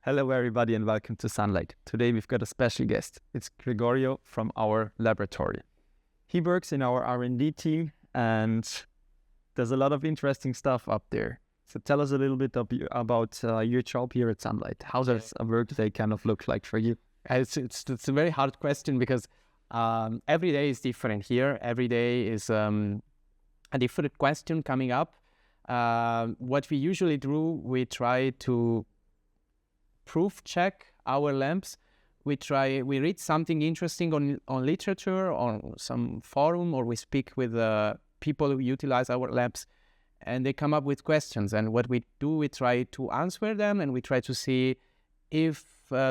Hello everybody and welcome to SANlight. Today we've got a special guest. It's Gregorio from our laboratory. He works in our R&D team and there's a lot of interesting stuff up there. So tell us a little bit about your job here at SANlight. How does a workday kind of look like for you? It's a very hard question because every day is different here. Every day is a different question coming up. What we usually do, we try to proof check our lamps. We read something interesting on literature, on some forum, or we speak with people who utilize our labs, and they come up with questions. And what we do, we try to answer them, and we try to see if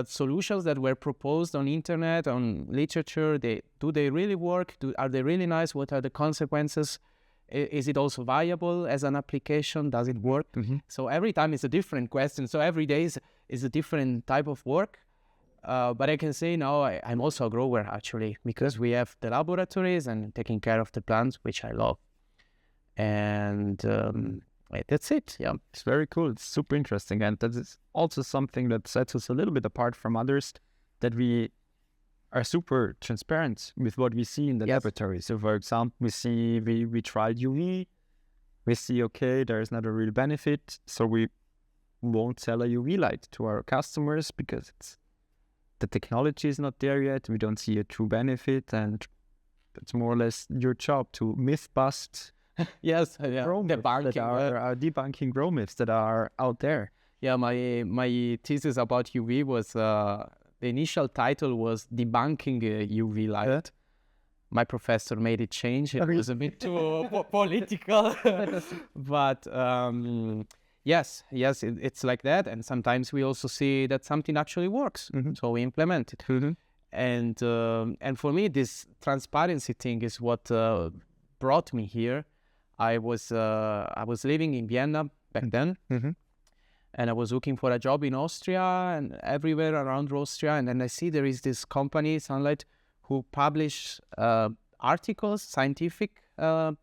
solutions that were proposed on internet, on literature, do they really work? Are they really nice? What are the consequences? Is it also viable as an application? Does it work? Mm-hmm. So every time it's a different question. So every day is a different type of work. But I can say now I'm also a grower, actually, because we have the laboratories and taking care of the plants, which I love. And that's it. Yeah, it's very cool. It's super interesting. And that is also something that sets us a little bit apart from others, that we are super transparent with what we see in the laboratory. So for example, we tried UV, we see, okay, there is not a real benefit. So we won't sell a UV light to our customers because the technology is not there yet. We don't see a true benefit, and it's more or less your job to myth bust. Yes, debunking grow myths that are out there. Yeah, my thesis about UV was the initial title was debunking UV light. Yeah. My professor made it change. It was a bit too political, but yes, it's like that. And sometimes we also see that something actually works, so we implement it. And for me, this transparency thing is what brought me here. I was living in Vienna back then, and I was looking for a job in Austria and everywhere around Austria. And then I see there is this company, SANlight, who publish articles, scientific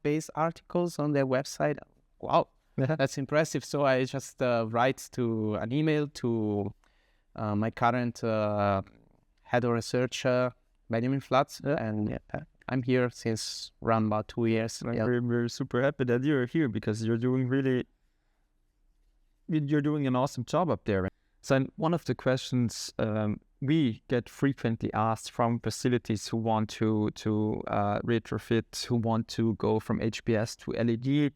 based articles on their website. Wow, that's impressive. So I just write an email to my current head of research, Benjamin Flatz, and I'm here since around about 2 years. We're super happy that you're here because you're doing an awesome job up there. So one of the questions we get frequently asked from facilities who want to retrofit, who want to go from HPS to LED,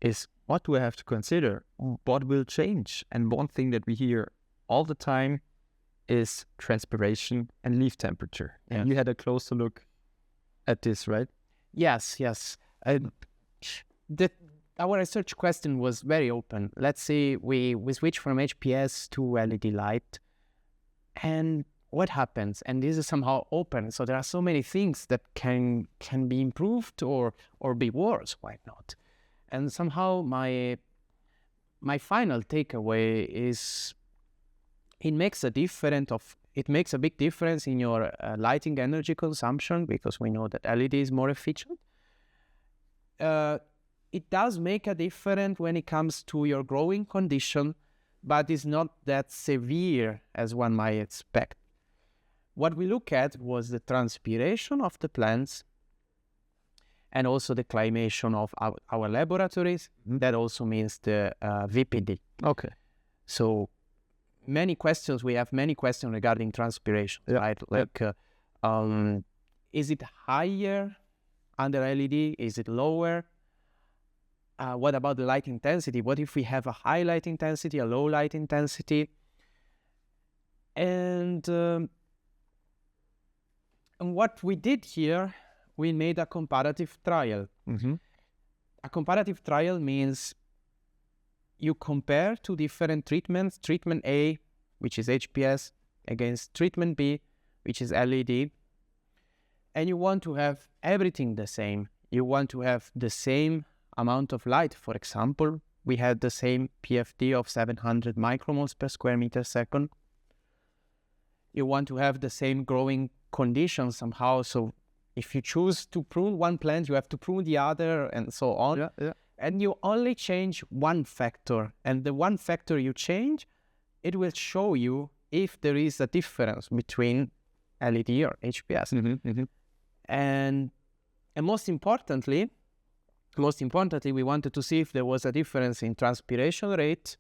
is what do I have to consider? What will change? And one thing that we hear all the time is transpiration and leaf temperature. And you had a closer look at this, right? Yes. Our research question was very open. Let's say we switch from HPS to LED light, and what happens? And this is somehow open. So there are so many things that can be improved or be worse. Why not? And somehow my final takeaway is it makes a big difference in your lighting energy consumption, because we know that LED is more efficient. It does make a difference when it comes to your growing condition, but it's not that severe as one might expect. What we look at was the transpiration of the plants and also the climation of our laboratories. That also means the VPD. Okay. So we have many questions regarding transpiration, right? Like, is it higher under LED? Is it lower? What about the light intensity? What if we have a high light intensity, a low light intensity? And what we did here, we made a comparative trial. A comparative trial means you compare two different treatments, treatment A, which is HPS, against treatment B, which is LED. And you want to have everything the same. You want to have the same amount of light. For example, we had the same PFD of 700 micromoles per square meter second. You want to have the same growing conditions somehow. So if you choose to prune one plant, you have to prune the other, and so on. And you only change one factor. And the one factor you change it will show you if there is a difference between LED or HPS. And most importantly, we wanted to see if there was a difference in transpiration rate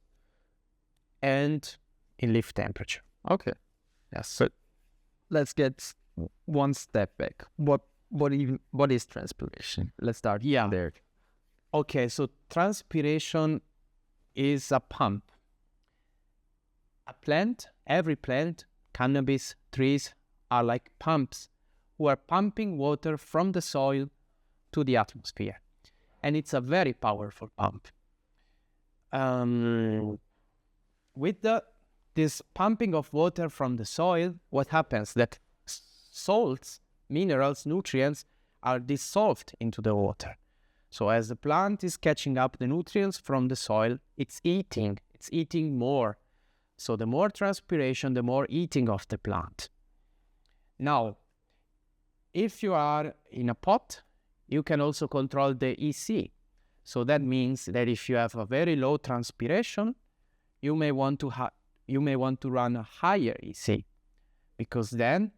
and in leaf temperature. Okay. Yes. But let's get one step back. What is transpiration? Let's start there. Okay, so transpiration is a pump. Every plant, cannabis, trees are like pumps who are pumping water from the soil to the atmosphere. And it's a very powerful pump. With this pumping of water from the soil, what happens? That salts, minerals, nutrients are dissolved into the water. So as the plant is catching up the nutrients from the soil, it's eating more. So the more transpiration, the more eating of the plant. Now, if you are in a pot, you can also control the EC. So that means that if you have a very low transpiration, you may want to run a higher EC, because then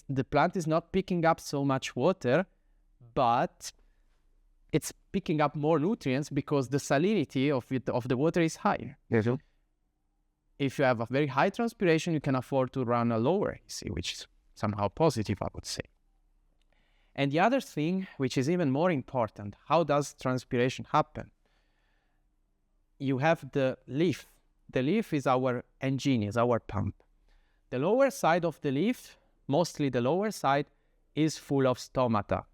the plant is not picking up so much water, but it's picking up more nutrients because the salinity of the water is higher. Yes. If you have a very high transpiration, you can afford to run a lower EC, which is somehow positive, I would say. And the other thing, which is even more important, how does transpiration happen? You have the leaf. The leaf is our engine, is our pump. The lower side of the leaf, mostly the lower side, is full of stomata.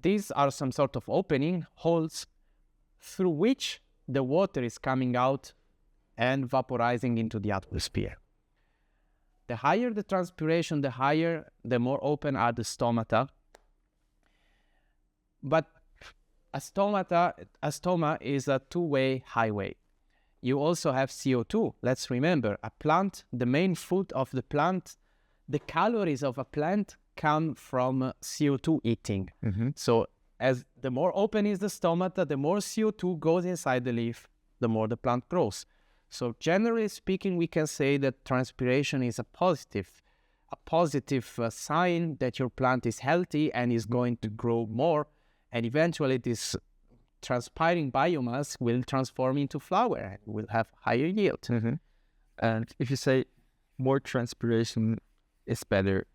These are some sort of opening, holes, through which the water is coming out and vaporizing into the atmosphere. The higher the transpiration, the more open are the stomata. But a stoma is a two-way highway. You also have CO2. Let's remember, a plant, the main food of the plant, the calories of a plant come from CO2 eating. So as the more open is the stomata, the more CO2 goes inside the leaf, the more the plant grows. So generally speaking, we can say that transpiration is a positive sign that your plant is healthy and is going to grow more, and eventually this transpiring biomass will transform into flower and will have higher yield. And if you say more transpiration is better,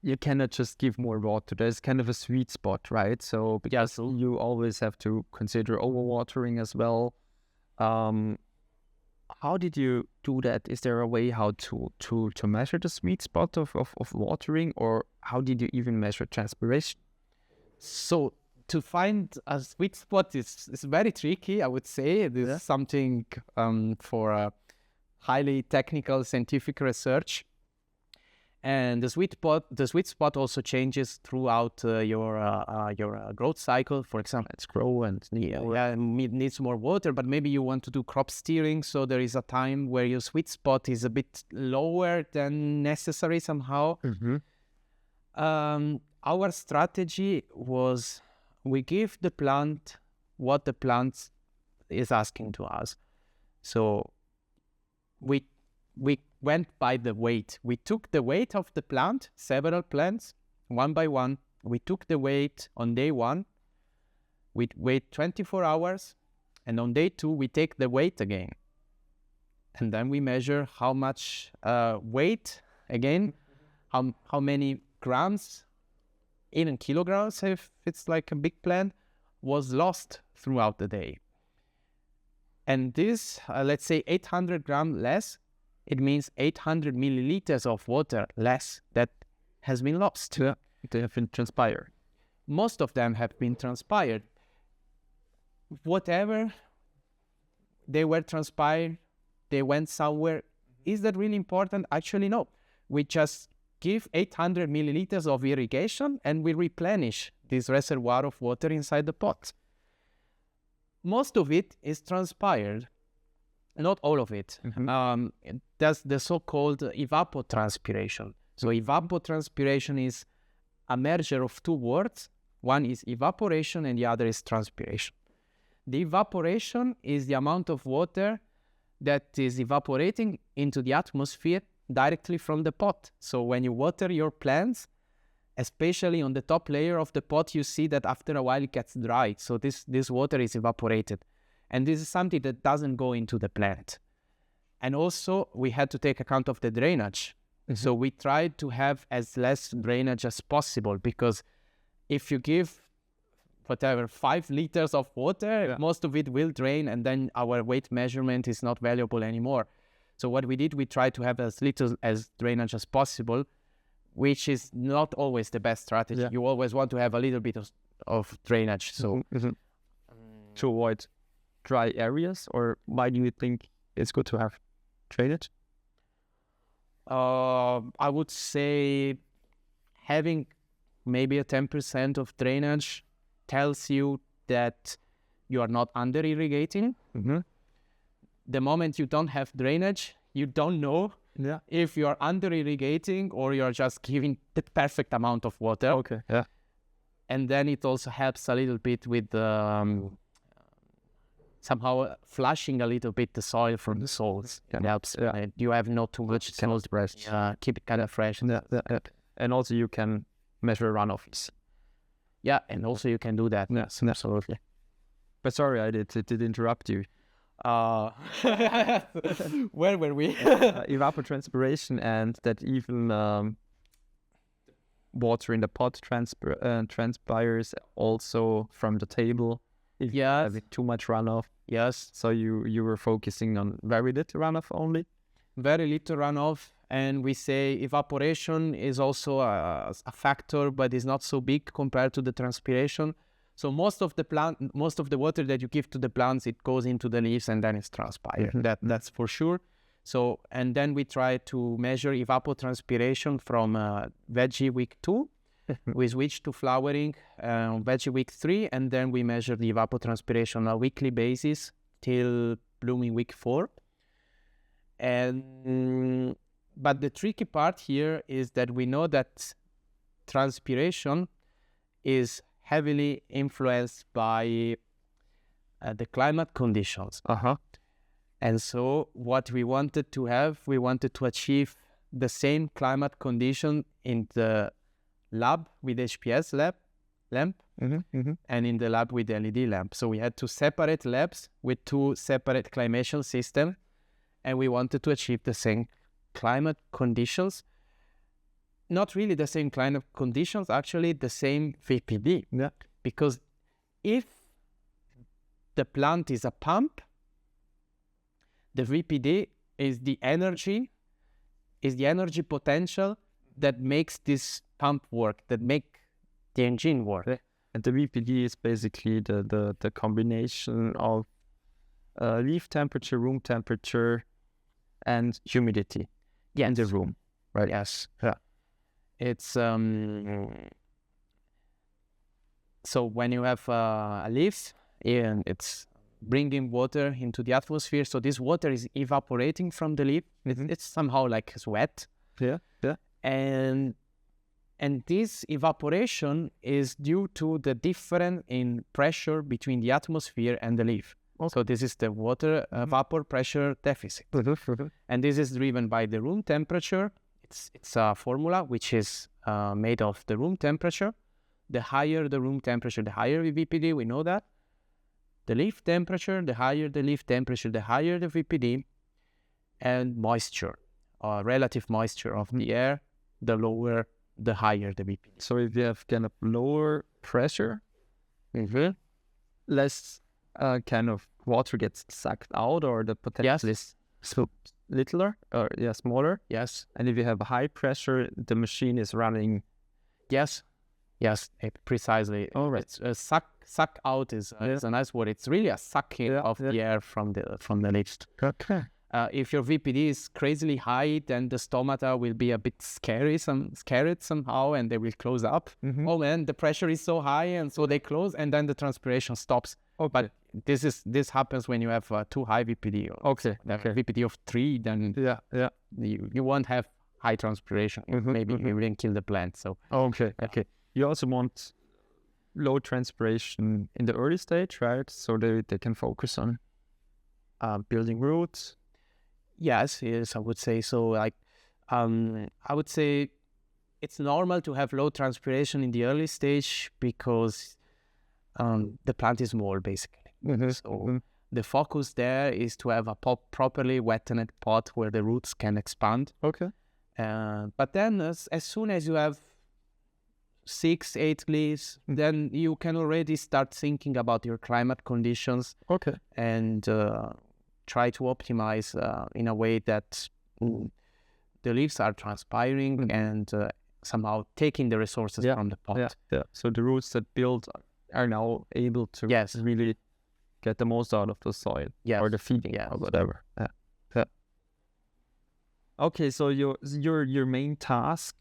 you cannot just give more water. There's kind of a sweet spot, right? So because you always have to consider overwatering as well. How did you do that? Is there a way how to measure the sweet spot of watering, or how did you even measure transpiration? So to find a sweet spot is very tricky, I would say. This is something for a highly technical scientific research. And the sweet spot also changes throughout your growth cycle. For example, it's grow and it needs more water, but maybe you want to do crop steering, so there is a time where your sweet spot is a bit lower than necessary somehow. Our strategy was we give the plant what the plant is asking to us. So we went by the weight. We took the weight of the plant, several plants, one by one. We took the weight on day 1. We wait 24 hours. And on day 2, we take the weight again. And then we measure how much weight, again, how many grams, even kilograms, if it's like a big plant, was lost throughout the day. And this, let's say 800 grams less, it means 800 milliliters of water less that has been lost. Yeah, they have been transpired. Most of them have been transpired. Whatever they were transpired, they went somewhere. Is that really important? Actually, no. We just give 800 milliliters of irrigation and we replenish this reservoir of water inside the pot. Most of it is transpired. Not all of it. That's the so-called evapotranspiration. So evapotranspiration is a merger of two words. One is evaporation and the other is transpiration. The evaporation is the amount of water that is evaporating into the atmosphere directly from the pot. So when you water your plants, especially on the top layer of the pot, you see that after a while it gets dry. So this water is evaporated. And this is something that doesn't go into the plant. And also, we had to take account of the drainage. So we tried to have as less drainage as possible, because if you give whatever 5 liters of water, most of it will drain, and then our weight measurement is not valuable anymore. So what we did, we tried to have as little as drainage as possible, which is not always the best strategy. You always want to have a little bit of drainage. So to avoid dry areas, or why do you think it's good to have drainage? I would say having maybe a 10% of drainage tells you that you are not under irrigating. The moment you don't have drainage, you don't know if you are under irrigating or you are just giving the perfect amount of water. And then it also helps a little bit with somehow flushing a little bit the soil from the soils. It helps. You have not too much soil. Keep it kind of fresh. And also you can measure runoffs. Yeah, and also you can do that. Yes, absolutely. But sorry, I did interrupt you. Where were we? Evapotranspiration, and that even water in the pot transpires also from the table. If you have too much runoff. So you were focusing on very little runoff only? Very little runoff, and we say evaporation is also a factor, but is not so big compared to the transpiration. So most of the water that you give to the plants, it goes into the leaves and then it's transpired. That's for sure. So, and then we try to measure evapotranspiration from veggie week 2. We switch to flowering veggie week 3, and then we measure the evapotranspiration on a weekly basis till blooming week 4. But the tricky part here is that we know that transpiration is heavily influenced by the climate conditions. And so what we wanted to achieve the same climate condition in the lab with HPS lamp and in the lab with the LED lamp. So we had 2 separate labs with 2 separate climation systems, and we wanted to achieve the same climate conditions. Not really the same climate conditions, actually the same VPD. Because if the plant is a pump, the VPD is the energy potential that makes this pump work, that make the engine work. And the VPD is basically the combination of leaf temperature, room temperature, and humidity in the room, right? It's so when you have leaves, and it's bringing water into the atmosphere, so this water is evaporating from the leaf. It's somehow like sweat. And this evaporation is due to the difference in pressure between the atmosphere and the leaf. So this is the water vapor pressure deficit. And this is driven by the room temperature. It's a formula which is made of the room temperature. The higher the room temperature, the higher the VPD, we know that. The leaf temperature, the higher the leaf temperature, the higher the VPD. And moisture, relative moisture of the air, the lower, the higher the VPD. So if you have kind of lower pressure, less kind of water gets sucked out, or the potential is littler or smaller. And if you have high pressure, the machine is running. Precisely. It's suck out is a nice word. It's really a sucking of the air from the leaves. If your VPD is crazily high, then the stomata will be a bit scared somehow, and they will close up. Oh man, the pressure is so high, and so they close, and then the transpiration stops. But this happens when you have too high VPD. VPD of 3, then you won't have high transpiration. Maybe you will kill the plant. So you also want low transpiration in the early stage, right? So they can focus on building roots. Yes, I would say so. Like, I would say it's normal to have low transpiration in the early stage because the plant is small, basically. So the focus there is to have a properly wetted pot where the roots can expand. Okay. But then as soon as you have 6-8 leaves, then you can already start thinking about your climate conditions. Okay. And try to optimize in a way that the leaves are transpiring and somehow taking the resources from the pot. Yeah. So the roots that build are now able to really get the most out of the soil or the feeding or whatever. Yeah. Okay, so your main task,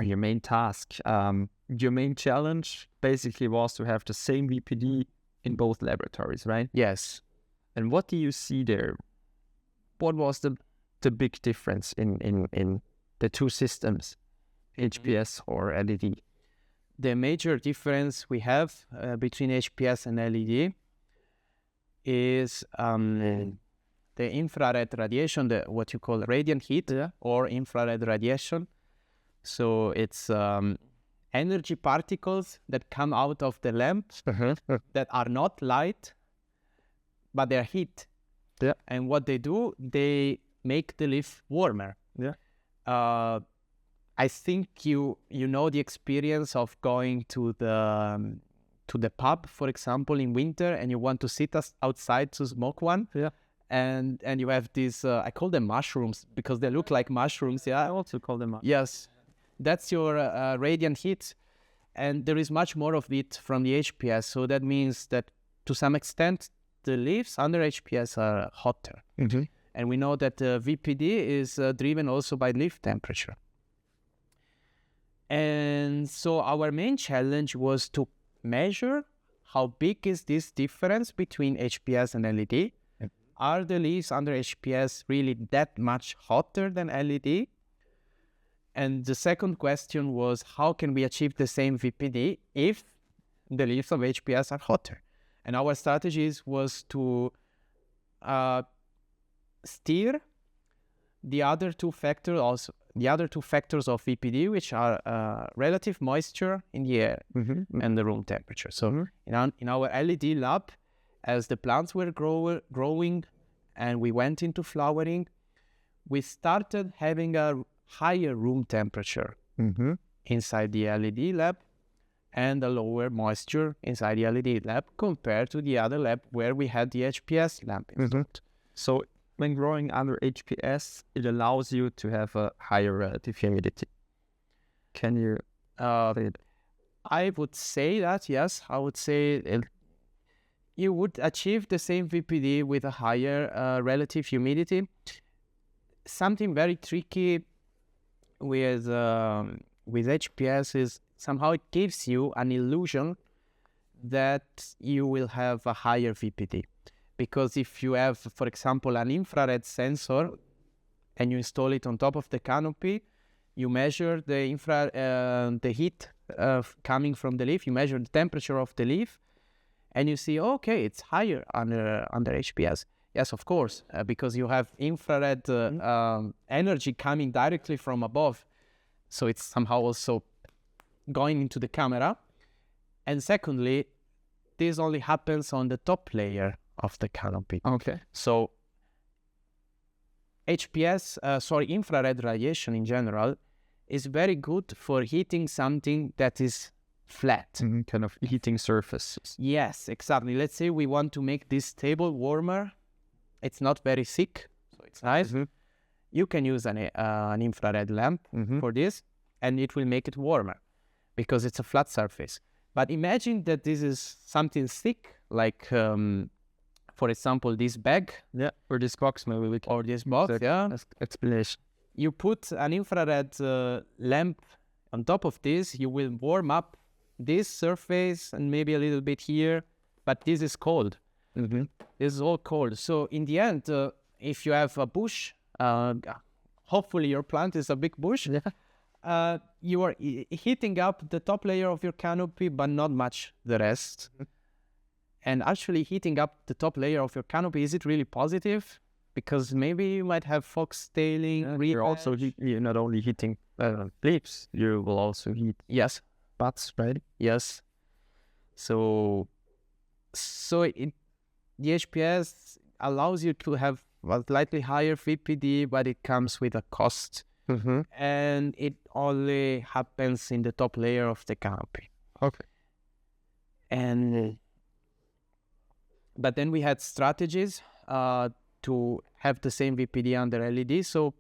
your main challenge basically was to have the same VPD in both laboratories, right? Yes. And what do you see there? What was the big difference in the two systems, HPS or LED? The major difference we have between HPS and LED is the infrared radiation, what you call radiant heat or infrared radiation. So it's energy particles that come out of the lamp that are not light, but they're heat. Yeah. And what they do, they make the leaf warmer. Yeah. I think you know the experience of going to the pub, for example, in winter, and you want to sit outside to smoke one. Yeah. And you have these, I call them mushrooms because they look like mushrooms. Yeah. I also call them mushrooms. Yes. That's your radiant heat. And there is much more of it from the HPS. So that means that to some extent, the leaves under HPS are hotter. And we know that VPD is driven also by leaf temperature. And so our main challenge was to measure how big is this difference between HPS and LED. Are the leaves under HPS really that much hotter than LED? And the second question was, how can we achieve the same VPD if the leaves of HPS are hotter? And our strategies was to steer the other two factors of VPD, which are relative moisture in the air and the room temperature. So in our LED lab, as the plants were growing and we went into flowering, we started having a higher room temperature inside the LED lab and a lower moisture inside the LED lab compared to the other lab where we had the HPS lamp installed. So when growing under HPS, it allows you to have a higher relative humidity. Can you say it? I would say that, yes. I would say you would achieve the same VPD with a higher relative humidity. Something very tricky with HPS is somehow it gives you an illusion that you will have a higher VPD. Because if you have, for example, an infrared sensor and you install it on top of the canopy, you measure the heat coming from the leaf, you measure the temperature of the leaf, and you see, okay, it's higher under HPS. Yes, of course, because you have infrared energy coming directly from above. So it's somehow also going into the camera. And secondly, this only happens on the top layer of the canopy. Okay. So infrared radiation in general is very good for heating something that is flat. Kind of heating surfaces. Yes, exactly. Let's say we want to make this table warmer. It's not very thick, so it's nice. You can use an infrared lamp for this, and it will make it warmer because it's a flat surface. But imagine that this is something thick, like, for example, this bag. Yeah, or this box maybe. Or this box, yeah. Explanation. You put an infrared lamp on top of this, you will warm up this surface and maybe a little bit here, but this is cold. This is all cold. So in the end, if you have a bush, hopefully your plant is a big bush, you are heating up the top layer of your canopy, but not much the rest. And actually heating up the top layer of your canopy, is it really positive? because maybe you might have foxtailing. You're also you're not only heating leaves, you will also heat buds, right? Yes. So the HPS allows you to have a slightly higher VPD, but it comes with a cost. And it only happens in the top layer of the canopy. Okay. But then we had strategies to have the same VPD under LED. So,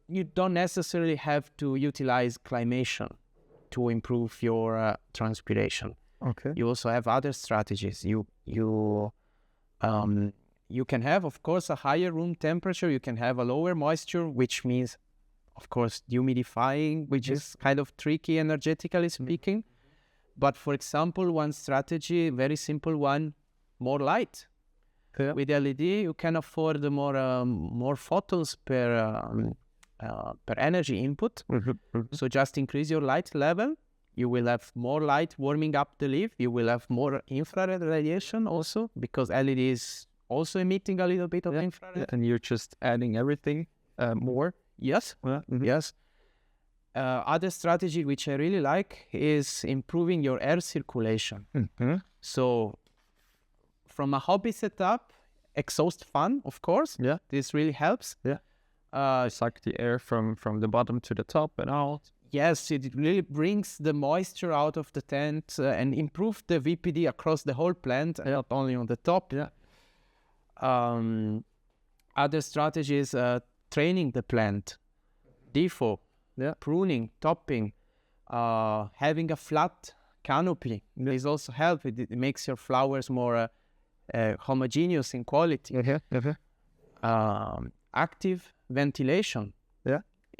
you don't necessarily have to utilize climation to improve your transpiration. Okay. You also have other strategies. You can have, of course, a higher room temperature. You can have a lower moisture, which means, of course, humidifying, which is kind of tricky energetically speaking. But for example, one strategy, very simple one, more light. With LED, you can afford more photons per energy input. So just increase your light level. You will have more light warming up the leaf. You will have more infrared radiation also, because LED is also emitting a little bit of infrared. And you're just adding everything more. Yes. Yes. Other strategy which I really like is improving your air circulation. So from a hobby setup, exhaust fan, of course. Yeah. This really helps. Suck the air from the bottom to the top and out. Yes, it really brings the moisture out of the tent and improve the VPD across the whole plant, not only on the top. Other strategies, training the plant, defo, pruning, topping, having a flat canopy. This also helps. It makes your flowers more homogeneous in quality. Active ventilation.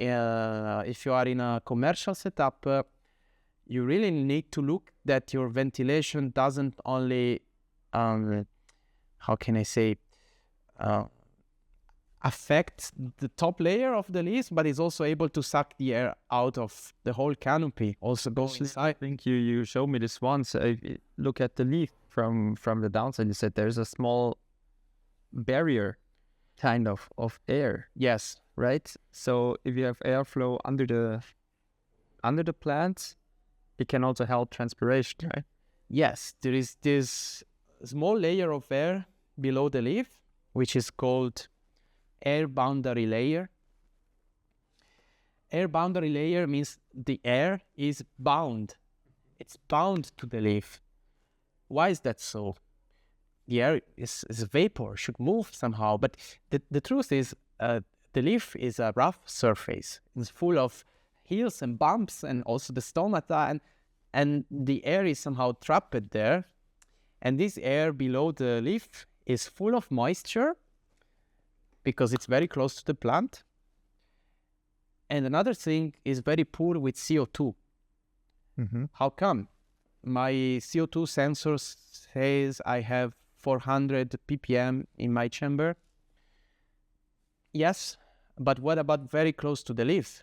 If you are in a commercial setup, you really need to look that your ventilation doesn't only, how can I say, affect the top layer of the leaves, but is also able to suck the air out of the whole canopy. Also goes inside. I think you showed me this once. Look at the leaf from the downside. You said there's a small barrier kind of air. Yes. Right? So if you have airflow under the plant, it can also help transpiration, right? Yes, there is this small layer of air below the leaf, which is called air boundary layer. Air boundary layer means the air is bound. It's bound to the leaf. Why is that so? The air is a vapor, should move somehow. But the truth is, the leaf is a rough surface. It's full of hills and bumps and also the stomata, and the air is somehow trapped there. And this air below the leaf is full of moisture because it's very close to the plant. And another thing is very poor with CO2. How come? My CO2 sensor says I have 400 ppm in my chamber. Yes, but what about very close to the leaf?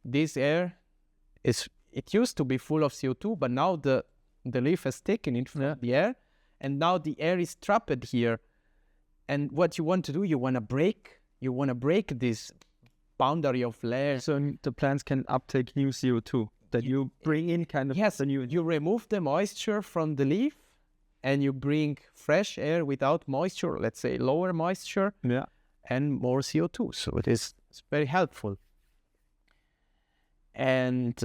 This air it used to be full of CO2, but now the leaf has taken it from the air, and now the air is trapped here. And what you want to do, you want to break this boundary of layers. So the plants can uptake new CO2 that you bring in kind of. Yes, you remove the moisture from the leaf and you bring fresh air without moisture, let's say lower moisture. And more CO2. So it's very helpful. And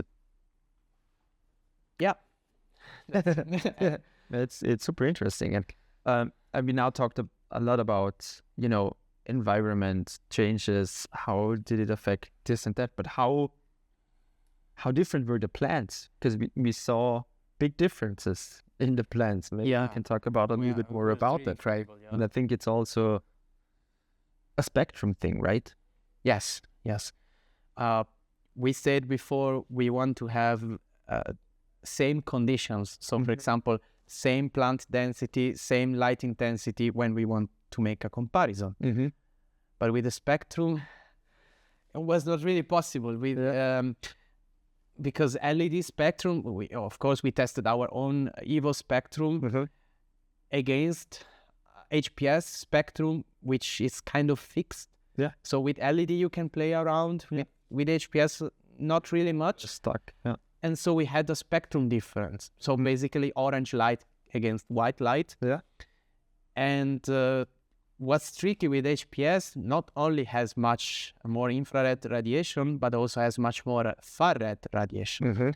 it's super interesting. And we now talked a lot about, environment changes. How did it affect this and that? But how different were the plants? Because we saw big differences in the plants. Maybe we can talk about a little bit more about that, right? And I think it's also a spectrum thing, right? Yes. We said before we want to have same conditions. So, for example, same plant density, same light intensity when we want to make a comparison. But with the spectrum, it was not really possible. Because LED spectrum, of course, we tested our own Evo spectrum against HPS spectrum, which is kind of fixed. Yeah. So with LED you can play around. With HPS, not really much. Just stuck. Yeah. And so we had a spectrum difference. So basically orange light against white light. Yeah. And what's tricky with HPS, not only has much more infrared radiation, but also has much more far red radiation.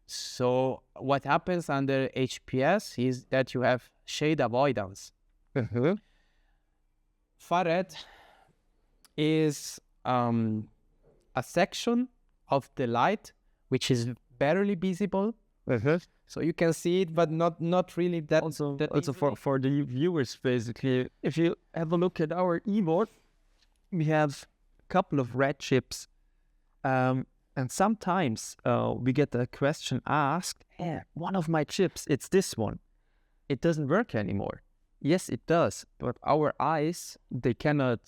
So what happens under HPS is that you have shade avoidance. Far red is a section of the light which is barely visible. So you can see it, but not really that. Also for the viewers, basically, if you have a look at our e-board, we have a couple of red chips, and sometimes we get a question asked, one of my chips, it's this one, it doesn't work anymore. Yes, it does, but our eyes, they cannot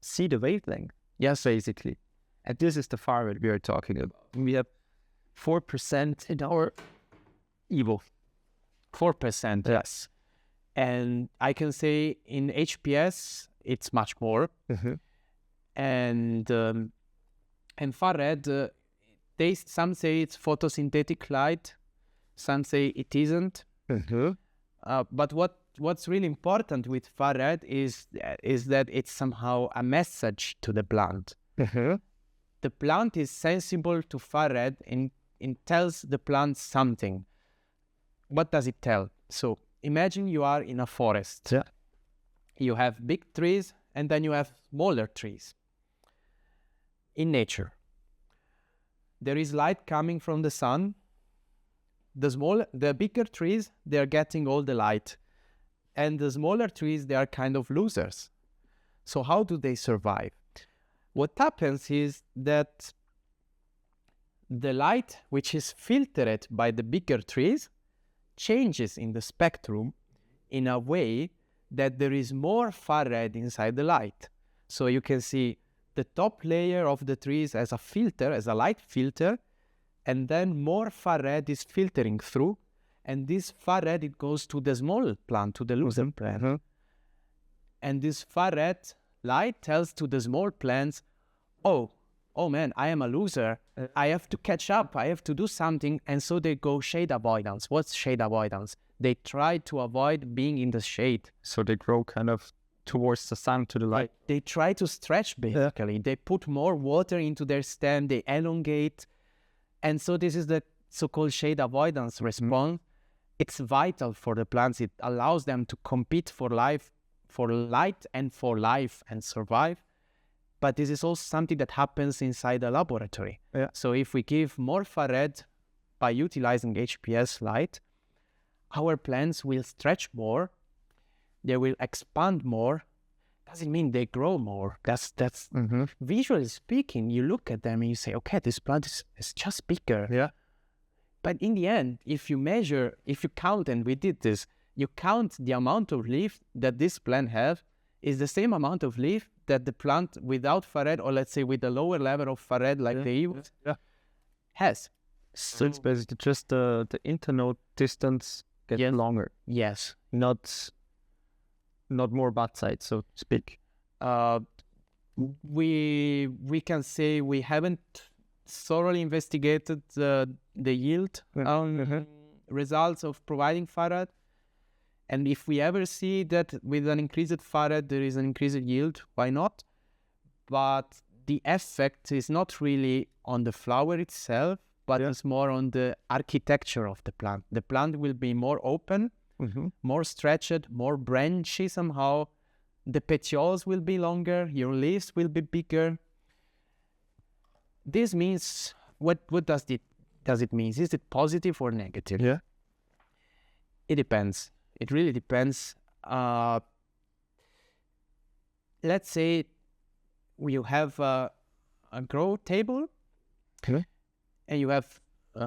see the wavelength. Yes, basically. And this is the far red we are talking about. We have 4% in our Evo. 4%, yes. And I can say in HPS, it's much more. And far red, some say it's photosynthetic light, some say it isn't. But what's really important with far red is that it's somehow a message to the plant. The plant is sensible to far red and it tells the plant something. What does it tell? So imagine you are in a forest. Yeah. You have big trees and then you have smaller trees. In nature, there is light coming from the sun. The bigger trees, they're getting all the light. And the smaller trees, they are kind of losers. So how do they survive? What happens is that the light which is filtered by the bigger trees changes in the spectrum in a way that there is more far red inside the light. So you can see the top layer of the trees as a filter, as a light filter, and then more far red is filtering through, and this far red, it goes to the small plant, to the loser plant. And this far red light tells to the small plants, oh man, I am a loser. I have to catch up. I have to do something. And so they go shade avoidance. What's shade avoidance? They try to avoid being in the shade. So they grow kind of towards the sun, to the light. They try to stretch, basically. Yeah. They put more water into their stem. They elongate. And so this is the so-called shade avoidance response. It's vital for the plants. It allows them to compete for life, for light and for life and survive. But this is also something that happens inside the laboratory. Yeah. So if we give more far red by utilizing HPS light, our plants will stretch more, they will expand more. Doesn't mean they grow more. That's visually speaking, you look at them and you say, okay, this plant is just bigger. Yeah. But in the end, if you count, and we did this, you count the amount of leaf that this plant has is the same amount of leaf that the plant without far red, or let's say with a lower level of far red like the EVOs, has. So it's basically just the internode distance gets longer. Yes. Not more bud size, so to speak. We can say we haven't thoroughly investigated the yield results of providing far red. And if we ever see that with an increased far red there is an increased yield, why not? But the effect is not really on the flower itself, but it's more on the architecture of the plant. The plant will be more open, more stretched, more branchy somehow. The petioles will be longer, your leaves will be bigger. This means, what does it mean? Is it positive or negative? Yeah. It depends. It really depends. Let's say you have a grow table, and you have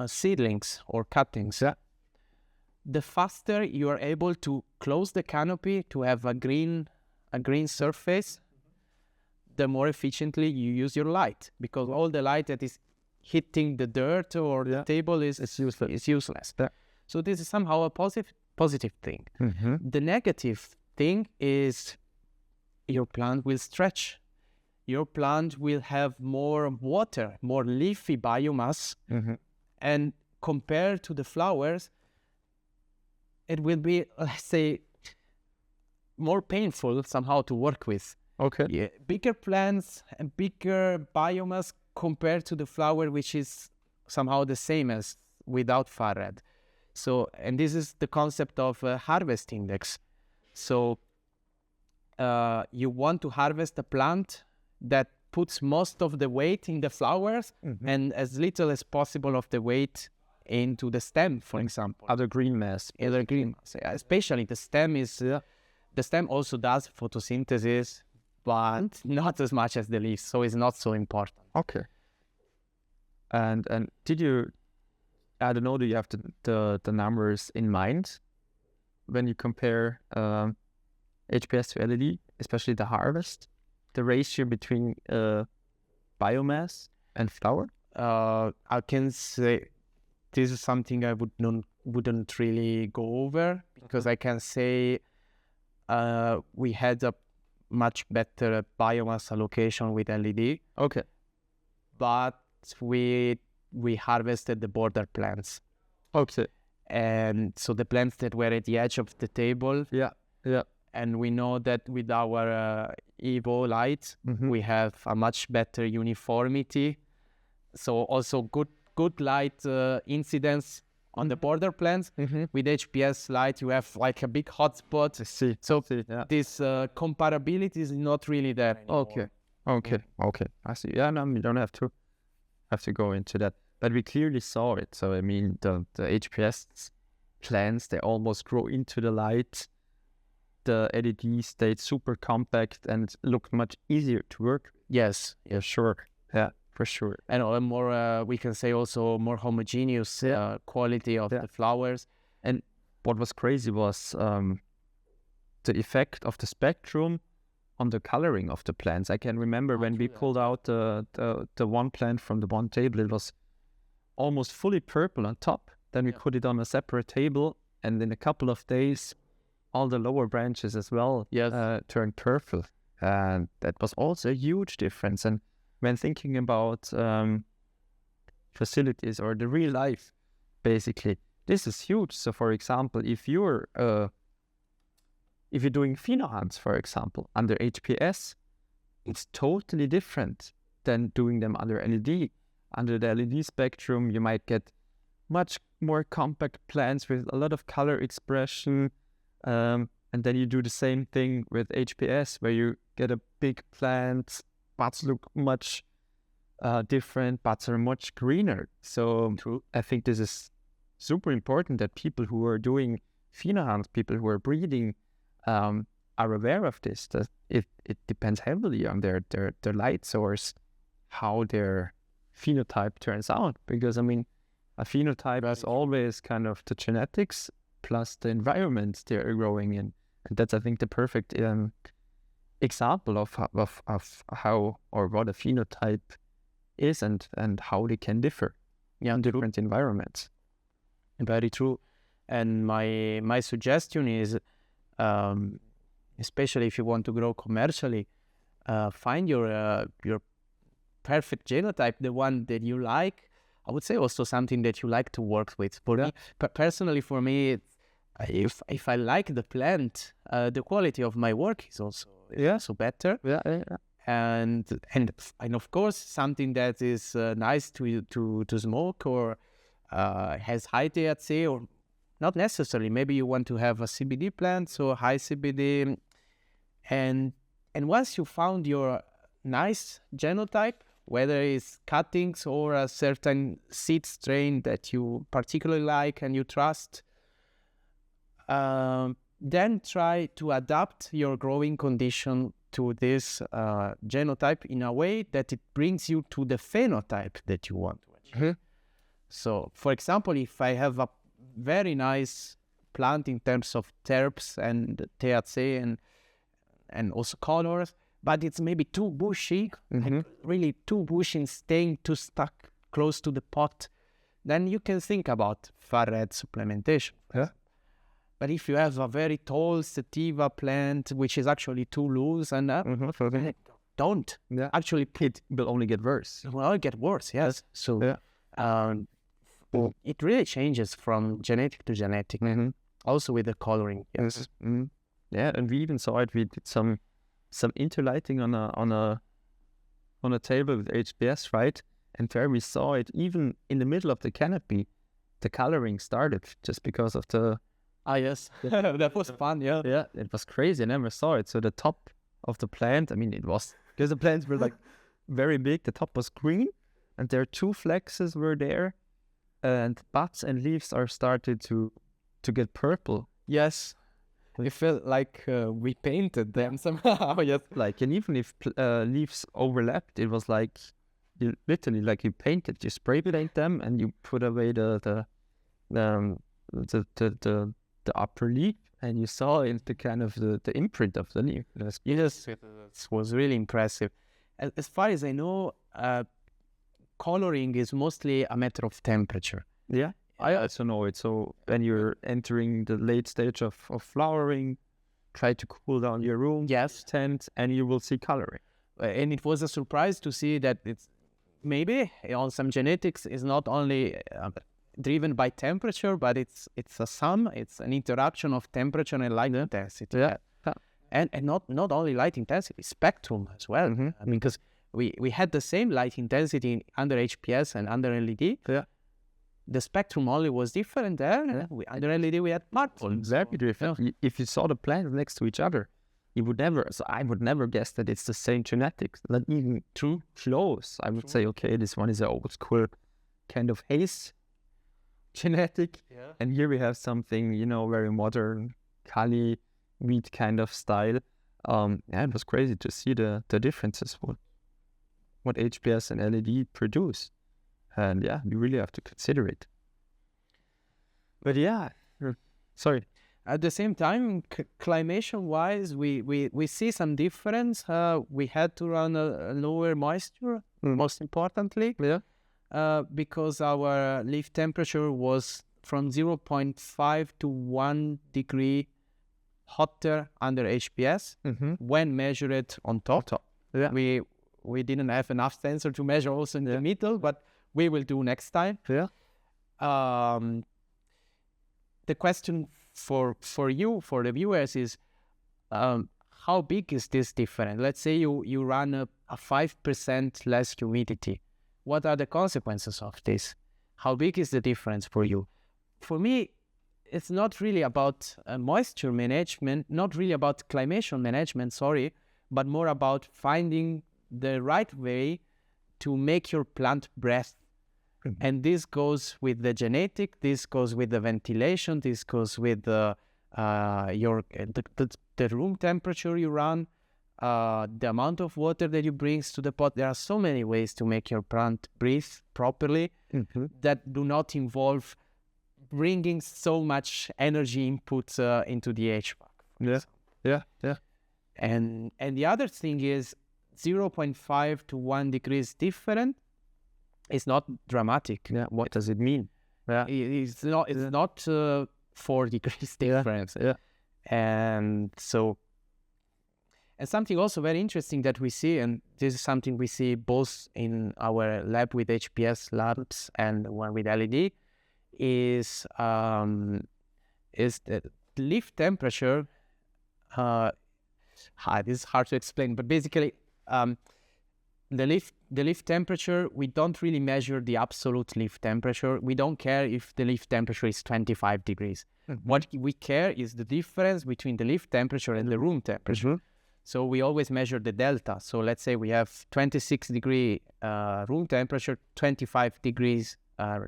seedlings or cuttings. Yeah. The faster you are able to close the canopy to have a green surface, the more efficiently you use your light, because all the light that is hitting the dirt or the table is useless. Yeah. So this is somehow a positive thing. The negative thing is your plant will stretch. Your plant will have more water, more leafy biomass. And compared to the flowers, it will be, let's say, more painful somehow to work with. Okay. Yeah, bigger plants and bigger biomass compared to the flower, which is somehow the same as without far red. So, and this is the concept of harvest index. So you want to harvest a plant that puts most of the weight in the flowers and as little as possible of the weight into the stem, for example. Other green mass. Other green mass. Yeah, especially the stem is, the stem also does photosynthesis, but not as much as the leaves, so it's not so important. Okay. And did you, I don't know, do you have the numbers in mind when you compare HPS to LED, especially the harvest, the ratio between biomass and flower? I can say this is something I wouldn't really go over, because I can say we had a much better biomass allocation with LED. Okay. But we harvested the border plants. Okay. And so the plants that were at the edge of the table. Yeah. And we know that with our Evo light, we have a much better uniformity. So also good light incidence on the border plants. With HPS light, you have like a big hotspot. So this comparability is not really there anymore. Okay. I see. Yeah, no, you don't have to go into that. But we clearly saw it. So I mean, the HPS plants, they almost grow into the light. The LED stayed super compact and looked much easier to work. Yes. Yeah, sure. Yeah, for sure. And more, we can say also more homogeneous quality of the flowers. And what was crazy was the effect of the spectrum on the coloring of the plants. I can remember when we pulled out the one plant from the one table, it was almost fully purple on top. Then we put it on a separate table, and in a couple of days, all the lower branches as well turned purple. And that was also a huge difference. And when thinking about facilities or the real life, basically, this is huge. So for example, if you're doing phenohunts, for example, under HPS, it's totally different than doing them under LED. Under the LED spectrum, you might get much more compact plants with a lot of color expression. And then you do the same thing with HPS, where you get a big plant, buds look much different, buds are much greener. So I think this is super important that people who are doing phenohunts, people who are breeding, are aware of this, that it depends heavily on their light source, how their phenotype turns out. Because I mean, a phenotype is always kind of the genetics plus the environment they're growing in, and that's, I think, the perfect example of how or what a phenotype is and how they can differ in different environments. Very true. And my suggestion is, especially if you want to grow commercially, find your perfect genotype, the one that you like. I would say also something that you like to work with. For me, personally, for me, if I like the plant, the quality of my work is also better. And of course, something that is nice to smoke or has high THC, or not necessarily. Maybe you want to have a CBD plant, so high CBD. And once you found your nice genotype, whether it's cuttings or a certain seed strain that you particularly like and you trust, then try to adapt your growing condition to this genotype in a way that it brings you to the phenotype that you want to achieve. So, for example, if I have a very nice plant in terms of terps and THC and also colors, but it's maybe too bushy, like really too bushy and staying too stuck close to the pot, then you can think about far red supplementation. But if you have a very tall sativa plant, which is actually too loose, and don't. Yeah. Actually, It will only get worse. It will get worse, yes. So it really changes from genetic to genetic. Also with the coloring, yes. Yeah, and we even saw it. We did some interlighting on a table with HPS, right? And there we saw it even in the middle of the canopy. The coloring started just because of the... yes. That was fun, yeah. Yeah, it was crazy. I never saw it. So the top of the plant, I mean, it was... Because the plants were like very big. The top was green. And there 2 flexes were there. And buds and leaves are started to get purple. Yes. It felt like we painted them somehow. Yes. Like, and even if leaves overlapped, it was like... You literally, like, you painted, you spray paint them, and you put away the upper leaf, and you saw the kind of the imprint of the leaf. Yes, it was really impressive. As far as I know, coloring is mostly a matter of temperature. Yeah, I also know it. So when you're entering the late stage of flowering, try to cool down your room, tent, and you will see coloring. And it was a surprise to see that it's maybe on some genetics is not only driven by temperature, but it's an interaction of temperature and light intensity. Yeah. And not only light intensity, spectrum as well. I mean, because we had the same light intensity under HPS and under LED. Yeah. The spectrum only was different there. Yeah. Under LED we had purple. Exactly different. Yeah. If you saw the plants next to each other, I would never guess that it's the same genetics. Not even too close. I would say, okay, this one is an old school kind of haze genetic. Yeah. And here we have something, very modern, Kali wheat kind of style. It was crazy to see the differences, what HPS and LED produce. And yeah, you really have to consider it. But yeah, sorry. At the same time, climation-wise, we see some difference. We had to run a lower moisture, most importantly, because our leaf temperature was from 0.5 to 1 degree hotter under HPS when measured on top. Yeah. We didn't have enough sensor to measure also in the middle, but we will do next time. Yeah. The question for you, for the viewers, is how big is this difference? Let's say you run a 5% less humidity. What are the consequences of this? How big is the difference for you? For me, it's not really about moisture management, not really about climation management, but more about finding the right way to make your plant breathe. And this goes with the genetic, this goes with the ventilation, this goes with the room temperature you run, the amount of water that you bring to the pot. There are so many ways to make your plant breathe properly that do not involve bringing so much energy input into the HVAC. Yeah. And the other thing is 0.5 to 1 degrees different. It's not dramatic. Yeah. What does it mean? Yeah. It's not 4 degrees difference. Yeah. And something also very interesting that we see, and this is something we see both in our lab with HPS labs and one with LED, is the leaf temperature. This is hard to explain, but basically, the leaf temperature, we don't really measure the absolute leaf temperature. We don't care if the leaf temperature is 25 degrees. What we care is the difference between the leaf temperature and the room temperature. So we always measure the delta. So let's say we have 26 degree room temperature, 25 degrees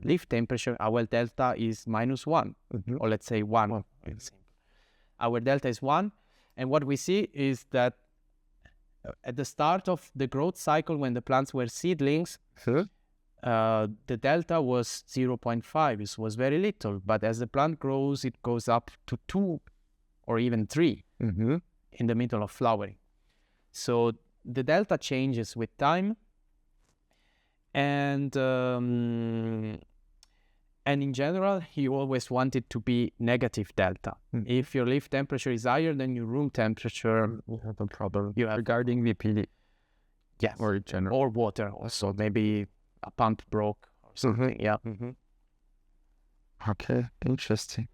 leaf temperature. Our delta is -1, or let's say 1. Our delta is 1. And what we see is that at the start of the growth cycle, when the plants were seedlings, the delta was 0.5. This was very little. But as the plant grows, it goes up to 2 or even 3 in the middle of flowering. So the delta changes with time. And And in general, you always want it to be negative delta. If your leaf temperature is higher than your room temperature, you have a problem. You have regarding VPD. Yes. Or general. Or water also. Maybe a pump broke or something. Yeah. Okay, interesting.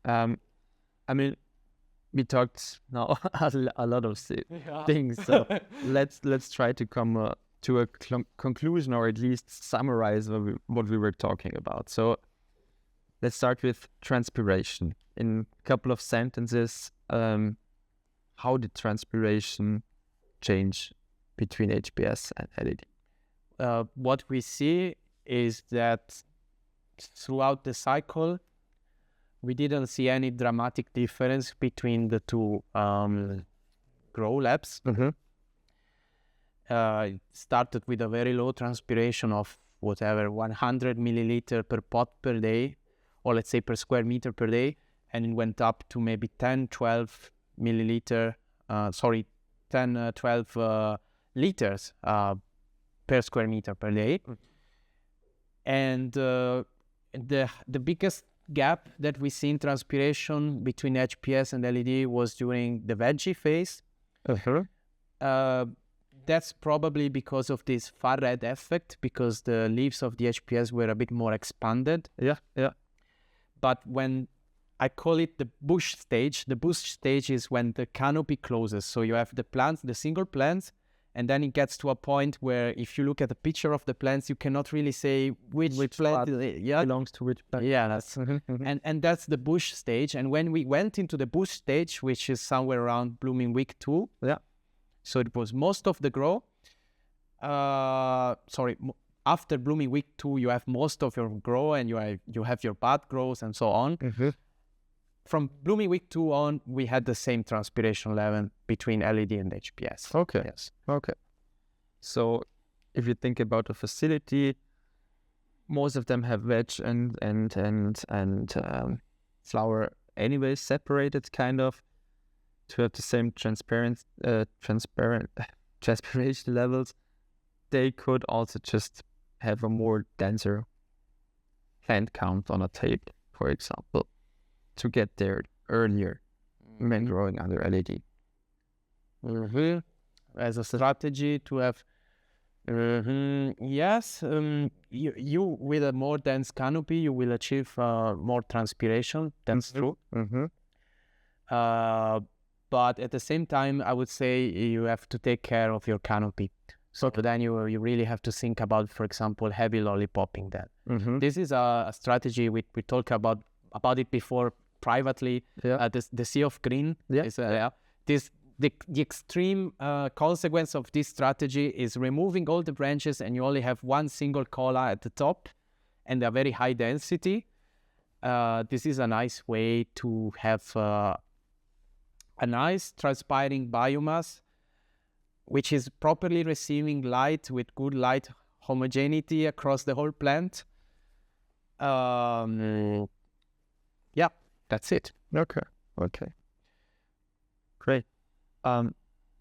I mean, we talked now a lot of things. So let's try to come to a conclusion, or at least summarize what we were talking about. So let's start with transpiration. In a couple of sentences, how did transpiration change between HPS and LED? What we see is that throughout the cycle, we didn't see any dramatic difference between the two grow labs. It started with a very low transpiration of whatever, 100 milliliter per pot per day, or let's say per square meter per day, and it went up to maybe 10, 12 milliliter, 10, 12 liters per square meter per day. And the biggest gap that we see in transpiration between HPS and LED was during the veggie phase. That's probably because of this far red effect, because the leaves of the HPS were a bit more expanded. But when I call it the bush stage is when the canopy closes. So you have the plants, the single plants, and then it gets to a point where if you look at the picture of the plants, you cannot really say which plant belongs to which plant. Yeah, that's and that's the bush stage. And when we went into the bush stage, which is somewhere around blooming week 2, so it was most of the grow. After blooming week 2, you have most of your grow, and you have your bud grows and so on. From blooming week 2 on, we had the same transpiration level between LED and HPS. Okay. Yes. Okay. So if you think about a facility, most of them have veg and flower anyway separated, kind of, to have the same transparent transpiration levels. They could also just have a more denser plant count on a tape, for example, to get there earlier when growing under LED. As a strategy to have, yes, you with a more dense canopy, you will achieve more transpiration. That's true. But at the same time, I would say you have to take care of your canopy. So then you really have to think about, for example, heavy lollipopping then. This is a strategy we talked about it before privately. The Sea of Green. The extreme consequence of this strategy is removing all the branches, and you only have one single cola at the top and a very high density. This is a nice way to have a nice transpiring biomass, which is properly receiving light with good light homogeneity across the whole plant. That's it. Okay. Great.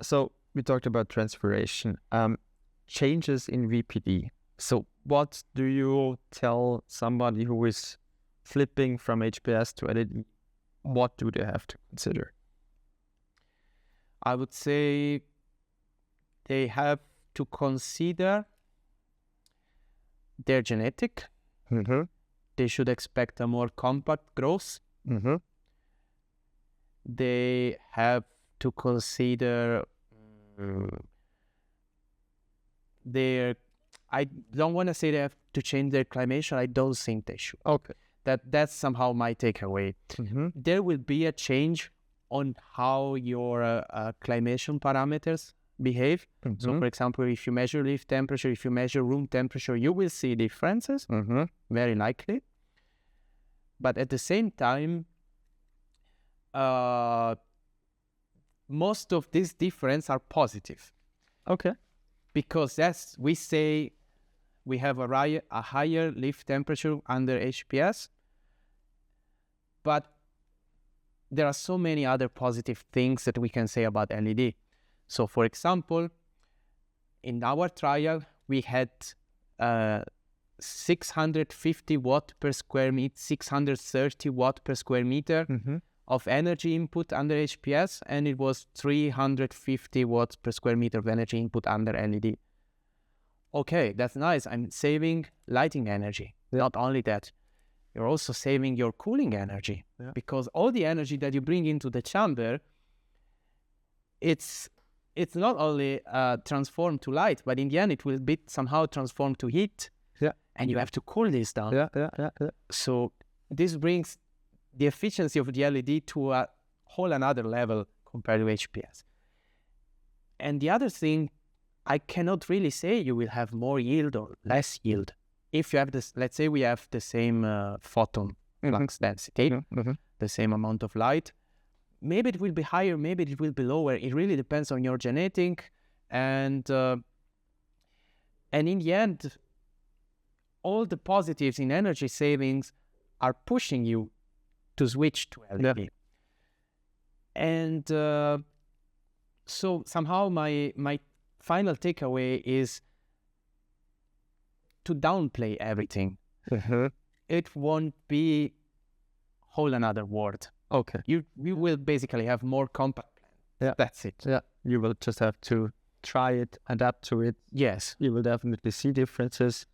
So we talked about transpiration. Changes in VPD. So what do you tell somebody who is flipping from HPS to LED? What do they have to consider? I would say they have to consider their genetic. They should expect a more compact growth. They have to consider I don't want to say they have to change their climation. I don't think they should. Okay. That's somehow my takeaway. There will be a change on how your climation parameters behave. So, for example, if you measure leaf temperature, if you measure room temperature, you will see differences, very likely. But at the same time, most of these differences are positive. Okay. Because we say we have a higher leaf temperature under HPS, but there are so many other positive things that we can say about LED. So, for example, in our trial, we had 650 watt per square meter, 630 watt per square meter of energy input under HPS, and it was 350 watts per square meter of energy input under LED. Okay, that's nice. I'm saving lighting energy. Not only that, you're also saving your cooling energy, because all the energy that you bring into the chamber, it's not only transformed to light, but in the end it will be somehow transformed to heat. And you have to cool this down. So this brings the efficiency of the LED to a whole another level compared to HPS. And the other thing, I cannot really say you will have more yield or less yield. If you have this, let's say we have the same photon flux density, the same amount of light, maybe it will be higher, maybe it will be lower. It really depends on your genetic, and in the end, all the positives in energy savings are pushing you to switch to LED. And so somehow my final takeaway is to downplay everything. It won't be whole another world. Okay. You will basically have more compact plans. That's it. You will just have to try it, adapt to it. Yes. You will definitely see differences.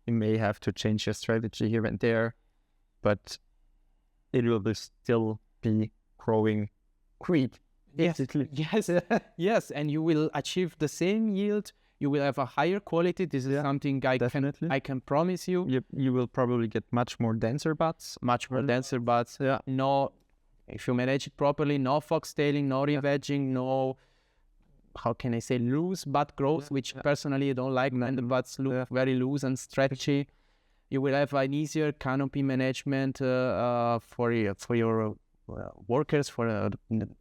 You may have to change your strategy here and there, but it will still be growing great. Yes. Yes. And you will achieve the same yield. You will have a higher quality. This is something I can promise you. You will probably get much more denser buds. No, if you manage it properly, no foxtailing, no re-vegging, no, how can I say, loose bud growth, which personally I don't like when the buds look very loose and stretchy. You will have an easier canopy management for your workers, for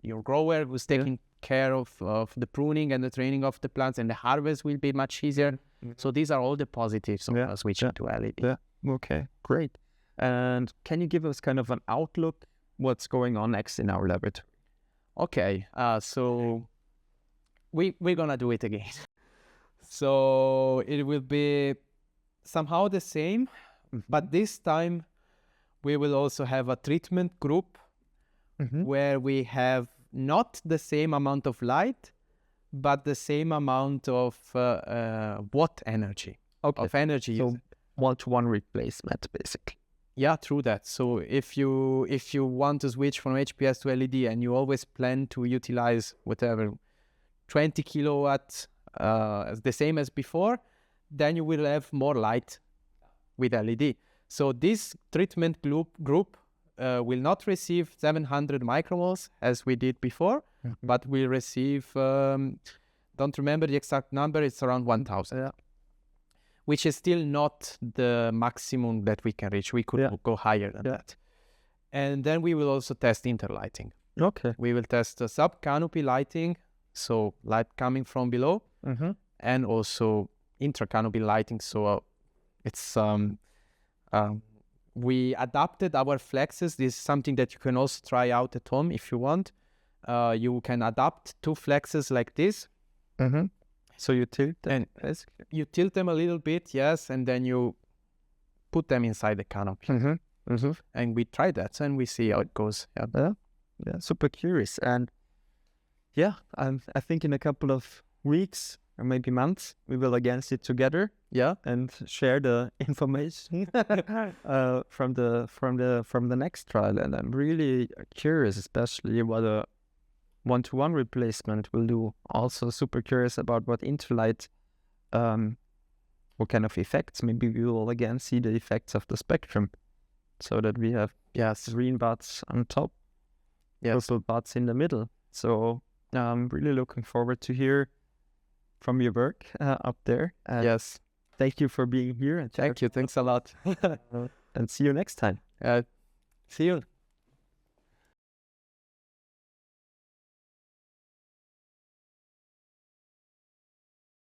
your grower who's taking care of the pruning and the training of the plants, and the harvest will be much easier. So these are all the positives of switching to LED. Okay, great. And can you give us kind of an outlook what's going on next in our laboratory? Okay, so we're gonna do it again. So it will be somehow the same, but this time we will also have a treatment group where we have not the same amount of light, but the same amount of watt energy. Of energy. So one-to-one replacement, basically. Yeah, true that. So if you want to switch from HPS to LED and you always plan to utilize whatever 20 kilowatts, the same as before, then you will have more light with LED. So this treatment group will not receive 700 micromoles as we did before, but will receive, don't remember the exact number, it's around 1000, which is still not the maximum that we can reach. We could go higher than that. And then we will also test interlighting. Okay. We will test the sub-canopy lighting, so light coming from below, and also intra-canopy lighting. So it's we adapted our flexes. This is something that you can also try out at home if you want. You can adapt two flexes like this. So you tilt them? You tilt them a little bit, yes, and then you put them inside the canopy. And we try that, and we see how it goes. Yeah, super curious. And I think in a couple of weeks or maybe months, we will again sit together. And share the information from the next trial. And I'm really curious, especially what a one-to-one replacement will do. Also super curious about what interlight, what kind of effects. Maybe we will again see the effects of the spectrum, so that we have green buds on top, purple buds in the middle. So I'm really looking forward to hear from your work up there. Thank you for being here. And thank you. Thanks a lot. And see you next time. See you.